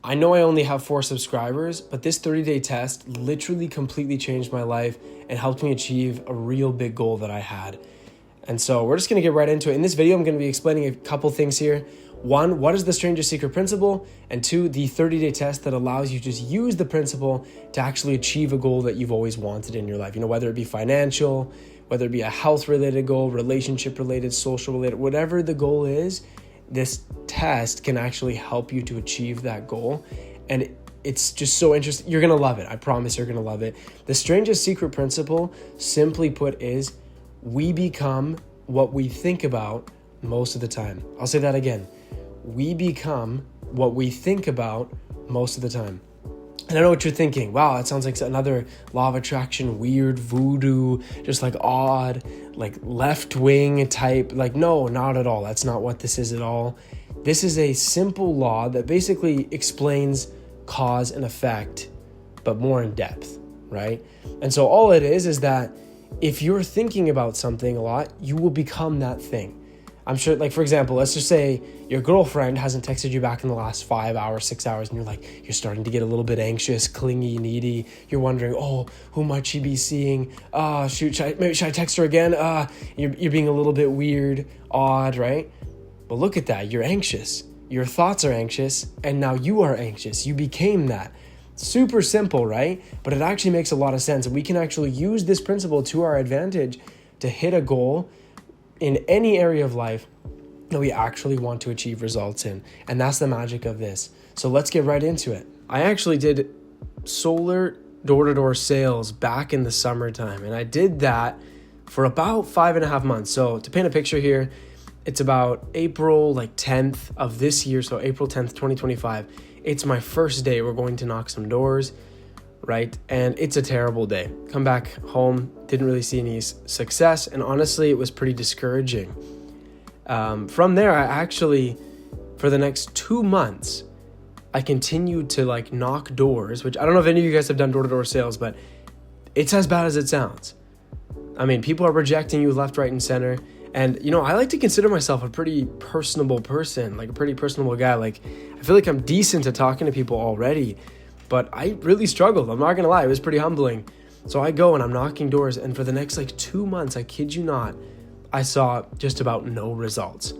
I know I only have 4 subscribers, but this 30-day test literally completely changed my life and helped me achieve a real big goal that I had. And so we're just going to get right into it. In this video, I'm going to be explaining a couple things here. 1, what is the Strangest Secret principle? And 2, the 30-day test that allows you to just use the principle to actually achieve a goal that you've always wanted in your life. You know, whether it be financial, whether it be a health-related goal, relationship-related, social-related, whatever the goal is, this test can actually help you to achieve that goal. And it's just so interesting. You're going to love it. I promise you're going to love it. The Strangest Secret principle, simply put, is we become what we think about most of the time. I'll say that again. We become what we think about most of the time. And I know what you're thinking. Wow, that sounds like another law of attraction, weird, voodoo, just like odd, like left-wing type. Like, no, not at all. That's not what this is at all. This is a simple law that basically explains cause and effect, but more in depth, right? And so all it is that if you're thinking about something a lot, you will become that thing. I'm sure, like, for example, let's just say your girlfriend hasn't texted you back in the last 5 hours, 6 hours, and you're starting to get a little bit anxious, clingy, needy. You're wondering, oh, who might she be seeing? Shoot, should I text her again? You're being a little bit weird, odd, right? But look at that. You're anxious. Your thoughts are anxious, and now you are anxious. You became that. Super simple, right? But it actually makes a lot of sense. And we can actually use this principle to our advantage to hit a goal in any area of life that we actually want to achieve results in. And that's the magic of this. So let's get right into it. I actually did solar door-to-door sales back in the summertime, and I did that for about 5.5 months. So to paint a picture here, it's about April 10th of this year. So April 10th, 2025. It's my first day. We're going to knock some doors, right? And it's a terrible day. Come back home, didn't really see any success. And honestly, it was pretty discouraging. From there, I actually, for the next 2 months, I continued to knock doors, which I don't know if any of you guys have done door-to-door sales, but it's as bad as it sounds. I mean, people are rejecting you left, right, and center. And, I like to consider myself a pretty personable person, a pretty personable guy. I feel like I'm decent at talking to people already, but I really struggled. I'm not going to lie. It was pretty humbling. So I go and I'm knocking doors. And for the next 2 months, I kid you not, I saw just about no results.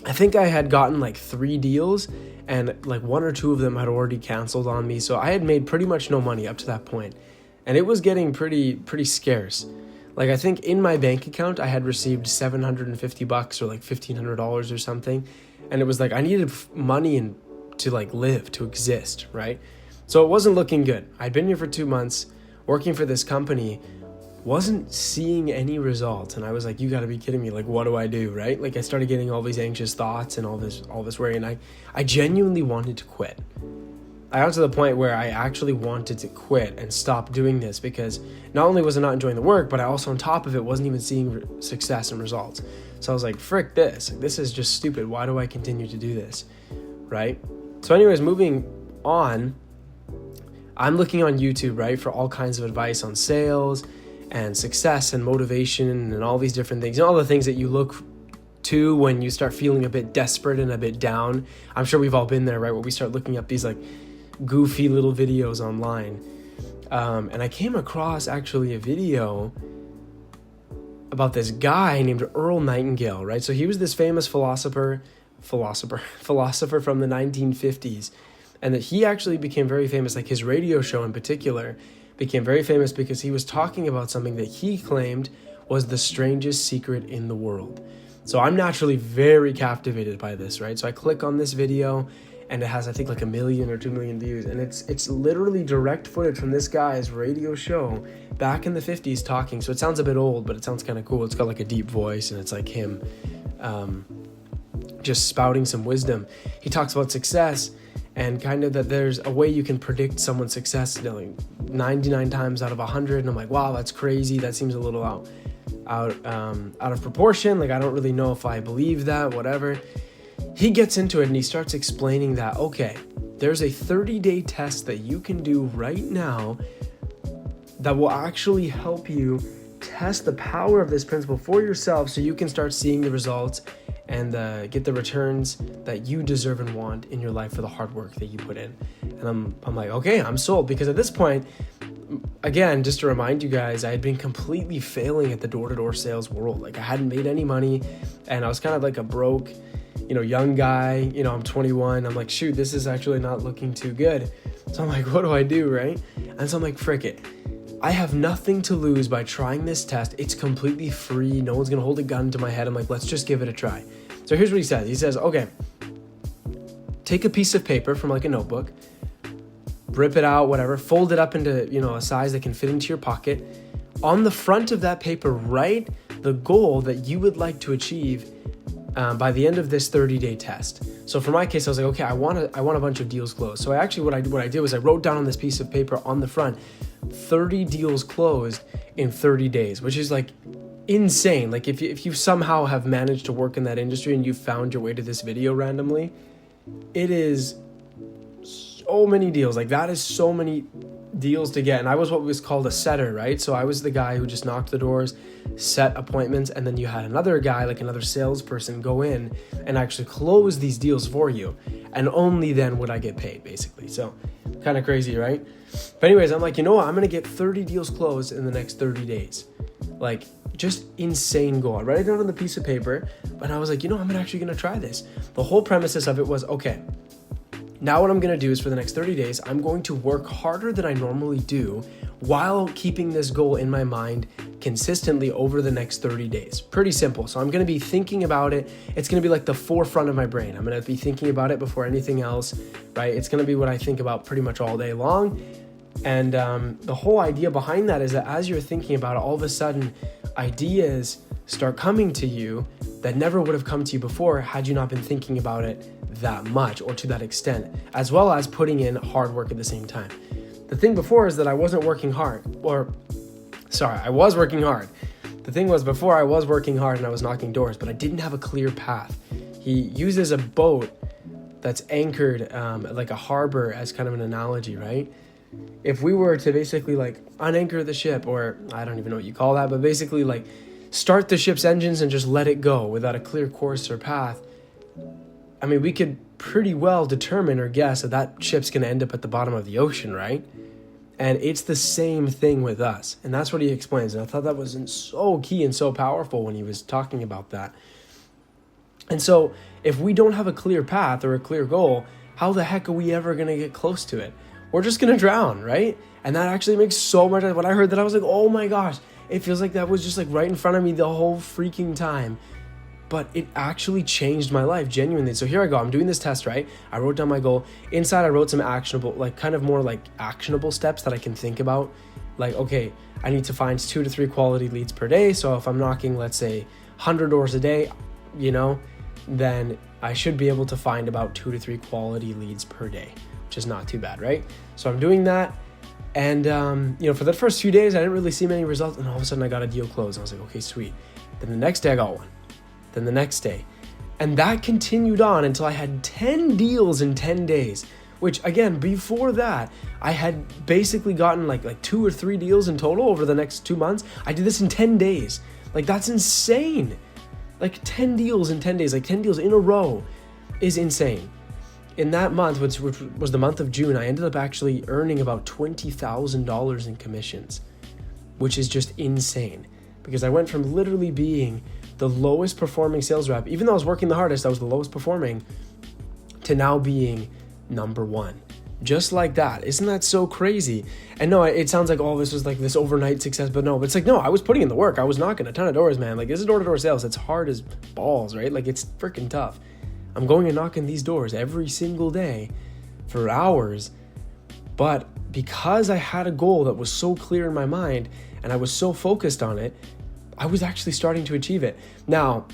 I think I had gotten 3 deals and 1 or 2 of them had already canceled on me. So I had made pretty much no money up to that point. And it was getting pretty scarce. I think in my bank account, I had received $750 or $1,500 or something. And it was I needed money to live, to exist, right? So it wasn't looking good. I'd been here for 2 months, working for this company, wasn't seeing any results. And I was like, you gotta be kidding me. What do I do, right? I started getting all these anxious thoughts and all this worry. And I genuinely wanted to quit. I got to the point where I actually wanted to quit and stop doing this because not only was I not enjoying the work, but I also, on top of it, wasn't even seeing success and results. So I was like, frick this. This is just stupid. Why do I continue to do this, right? So anyways, moving on, I'm looking on YouTube, right, for all kinds of advice on sales and success and motivation and all these different things, and all the things that you look to when you start feeling a bit desperate and a bit down. I'm sure we've all been there, right, where we start looking up these goofy little videos online. And I came across actually a video about this guy named Earl Nightingale, right? So he was this famous philosopher from the 1950s, and that he actually became very famous, his radio show in particular became very famous because he was talking about something that he claimed was the strangest secret in the world. So I'm naturally very captivated by this, right? So I click on this video and it has, I think, 1 million or 2 million views. And it's literally direct footage from this guy's radio show back in the 50s talking. So it sounds a bit old, but it sounds kind of cool. It's got a deep voice and it's him just spouting some wisdom. He talks about success and kind of that there's a way you can predict someone's success 99 times out of 100. And I'm like, wow, that's crazy. That seems a little out of proportion. I don't really know if I believe that, whatever. He gets into it and he starts explaining that, okay, there's a 30-day test that you can do right now that will actually help you test the power of this principle for yourself so you can start seeing the results and get the returns that you deserve and want in your life for the hard work that you put in. And I'm like, okay, I'm sold. Because at this point, again, just to remind you guys, I had been completely failing at the door-to-door sales world. Like I hadn't made any money, and I was kind of like a broke, young guy. I'm 21. I'm like, shoot, this is actually not looking too good. So I'm like, what do I do, right? And so I'm like, frick it. I have nothing to lose by trying this test. It's completely free. No one's going to hold a gun to my head. I'm like, let's just give it a try. So here's what he says. He says, okay, take a piece of paper from like a notebook, rip it out, whatever, fold it up into, a size that can fit into your pocket. On the front of that paper, write the goal that you would like to achieve by the end of this 30-day test. So for my case, I was like, okay, I want a bunch of deals closed. So what I did was I wrote down on this piece of paper on the front, 30 deals closed in 30 days, which is like insane. Like if you somehow have managed to work in that industry and you found your way to this video randomly, it is so many deals. Like that is so many deals to get. And I was what was called a setter, right? So I was the guy who just knocked the doors, set appointments, and then you had another guy, like another salesperson, go in and actually close these deals for you. And only then would I get paid, basically. So kind of crazy, right? But anyways, I'm like, I'm going to get 30 deals closed in the next 30 days. Like just insane goal. I write it down on the piece of paper, but I was like, I'm actually going to try this. The whole premises of it was, okay, now what I'm going to do is for the next 30 days, I'm going to work harder than I normally do while keeping this goal in my mind consistently over the next 30 days. Pretty simple. So I'm going to be thinking about it. It's going to be like the forefront of my brain. I'm going to be thinking about it before anything else, right? It's going to be what I think about pretty much all day long. And the whole idea behind that is that as you're thinking about it, all of a sudden ideas start coming to you that never would have come to you before had you not been thinking about it that much or to that extent, as well as putting in hard work at the same time. The thing before is that I wasn't working hard, I was working hard. The thing was before I was working hard and I was knocking doors, but I didn't have a clear path. He uses a boat that's anchored like a harbor as kind of an analogy, right? If we were to basically like unanchor the ship, or I don't even know what you call that, but basically like start the ship's engines and just let it go without a clear course or path, I mean, we could pretty well determine or guess that ship's going to end up at the bottom of the ocean, right? And it's the same thing with us. And that's what he explains. And I thought that was so key and so powerful when he was talking about that. And so if we don't have a clear path or a clear goal, how the heck are we ever going to get close to it? We're just going to drown, right? And that actually makes so much sense. When I heard that, I was like, oh my gosh, it feels like that was just like right in front of me the whole freaking time. But it actually changed my life, genuinely. So here I go. I'm doing this test, right? I wrote down my goal. Inside, I wrote some actionable, like kind of more like actionable steps that I can think about. Like, okay, I need to find 2 to 3 quality leads per day. So if I'm knocking, let's say, 100 doors a day, then I should be able to find about 2 to 3 quality leads per day, which is not too bad, right? So I'm doing that. And, for the first few days, I didn't really see many results. And all of a sudden, I got a deal closed. I was like, okay, sweet. Then the next day, I got one. Then the next day. And that continued on until I had 10 deals in 10 days, which again, before that, I had basically gotten like 2 or 3 deals in total over the next 2 months. I did this in 10 days. Like that's insane. Like 10 deals in 10 days, like 10 deals in a row is insane. In that month, which was the month of June, I ended up actually earning about $20,000 in commissions, which is just insane because I went from literally being the lowest performing sales rep, even though I was working the hardest, I was the lowest performing, to now being number 1. Just like that. Isn't that so crazy? And no, it sounds like all this was like this overnight success, but no, it's like, no, I was putting in the work. I was knocking a ton of doors, man. Like this is door-to-door sales. It's hard as balls, right? Like it's freaking tough. I'm going and knocking these doors every single day for hours. But because I had a goal that was so clear in my mind and I was so focused on it, I was actually starting to achieve it. Now,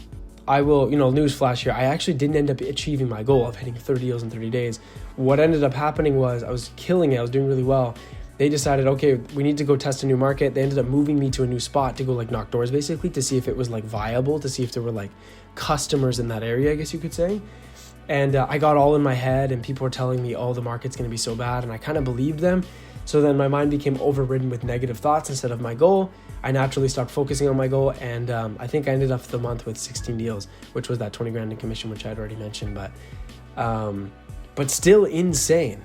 I will, newsflash here, I actually didn't end up achieving my goal of hitting 30 deals in 30 days. What ended up happening was I was killing it. I was doing really well. They decided, okay, we need to go test a new market. They ended up moving me to a new spot to go like knock doors basically to see if it was like viable, to see if there were like customers in that area, I guess you could say. And I got all in my head, and people were telling me, oh, the market's going to be so bad. And I kind of believed them. So then my mind became overridden with negative thoughts instead of my goal. I naturally stopped focusing on my goal. And I think I ended up the month with 16 deals, which was that 20 grand in commission, which I had already mentioned, but still insane,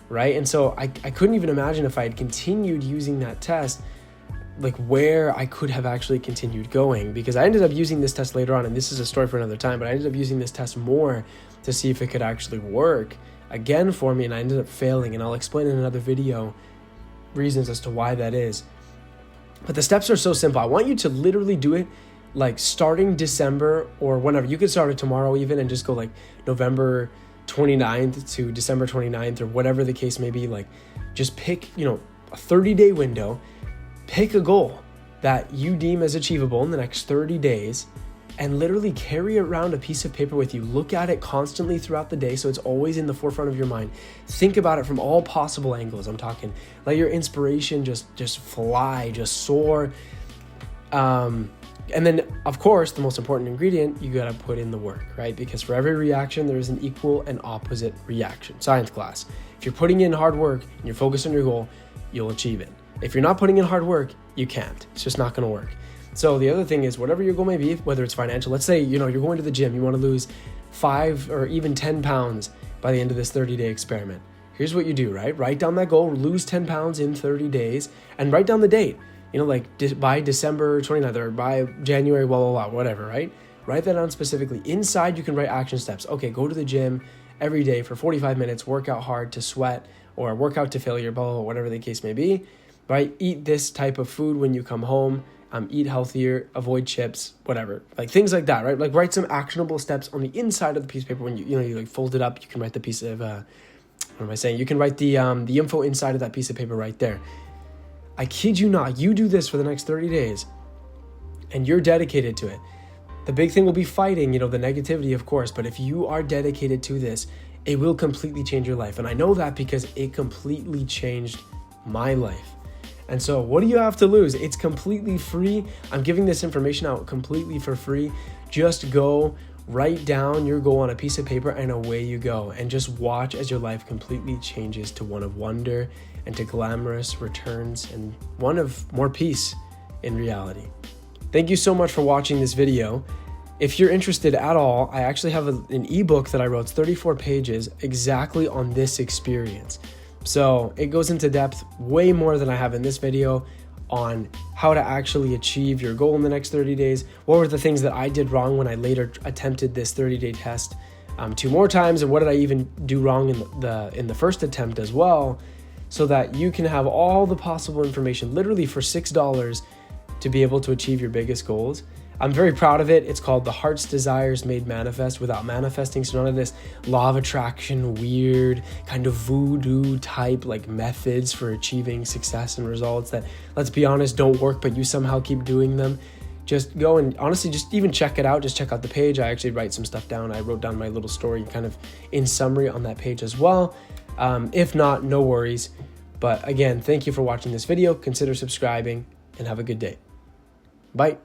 right? And so I couldn't even imagine if I had continued using that test, like where I could have actually continued going, because I ended up using this test later on, and this is a story for another time, but I ended up using this test more to see if it could actually work again for me, and I ended up failing, and I'll explain in another video reasons as to why that is. But the steps are so simple. I want you to literally do it like starting December or whenever. You could start it tomorrow even and just go like November 29th to December 29th or whatever the case may be. Like just pick, a 30-day window. Pick a goal that you deem as achievable in the next 30 days and literally carry around a piece of paper with you. Look at it constantly throughout the day so it's always in the forefront of your mind. Think about it from all possible angles. I'm talking, let your inspiration just fly, just soar. And then, of course, the most important ingredient, you gotta put in the work, right? Because for every reaction, there is an equal and opposite reaction. Science class. If you're putting in hard work and you're focused on your goal, you'll achieve it. If you're not putting in hard work, you can't. It's just not gonna work. So the other thing is, whatever your goal may be, whether it's financial, let's say, you're going to the gym, you wanna lose 5 or even 10 pounds by the end of this 30-day experiment. Here's what you do, right? Write down that goal, lose 10 pounds in 30 days, and write down the date. By December 29th or by January, blah, blah, blah, whatever, right? Write that down specifically. Inside, you can write action steps. Okay, go to the gym every day for 45 minutes, work out hard to sweat or work out to failure, blah, blah, blah, whatever the case may be, right? Eat this type of food when you come home, eat healthier, avoid chips, whatever, like things like that, right? Like write some actionable steps on the inside of the piece of paper. When you like fold it up, you can write the piece of, what am I saying? You can write the info inside of that piece of paper right there. I kid you not, you do this for the next 30 days and you're dedicated to it. The big thing will be fighting, the negativity, of course, but if you are dedicated to this, it will completely change your life. And I know that because it completely changed my life. And so what do you have to lose? It's completely free. I'm giving this information out completely for free. Just go write down your goal on a piece of paper and away you go. And just watch as your life completely changes to one of wonder and to glamorous returns and one of more peace in reality. Thank you so much for watching this video. If you're interested at all, I actually have an ebook that I wrote. It's 34 pages exactly on this experience. So it goes into depth way more than I have in this video on how to actually achieve your goal in the next 30 days. What were the things that I did wrong when I later attempted this 30-day test 2 more times, and what did I even do wrong in the first attempt as well, so that you can have all the possible information literally for $6 to be able to achieve your biggest goals. I'm very proud of it. It's called The Heart's Desires Made Manifest Without Manifesting. So none of this law of attraction, weird kind of voodoo type like methods for achieving success and results that, let's be honest, don't work, but you somehow keep doing them. Just go and honestly, just even check it out. Just check out the page. I actually write some stuff down. I wrote down my little story kind of in summary on that page as well. If not, no worries. But again, thank you for watching this video. Consider subscribing and have a good day. Bye.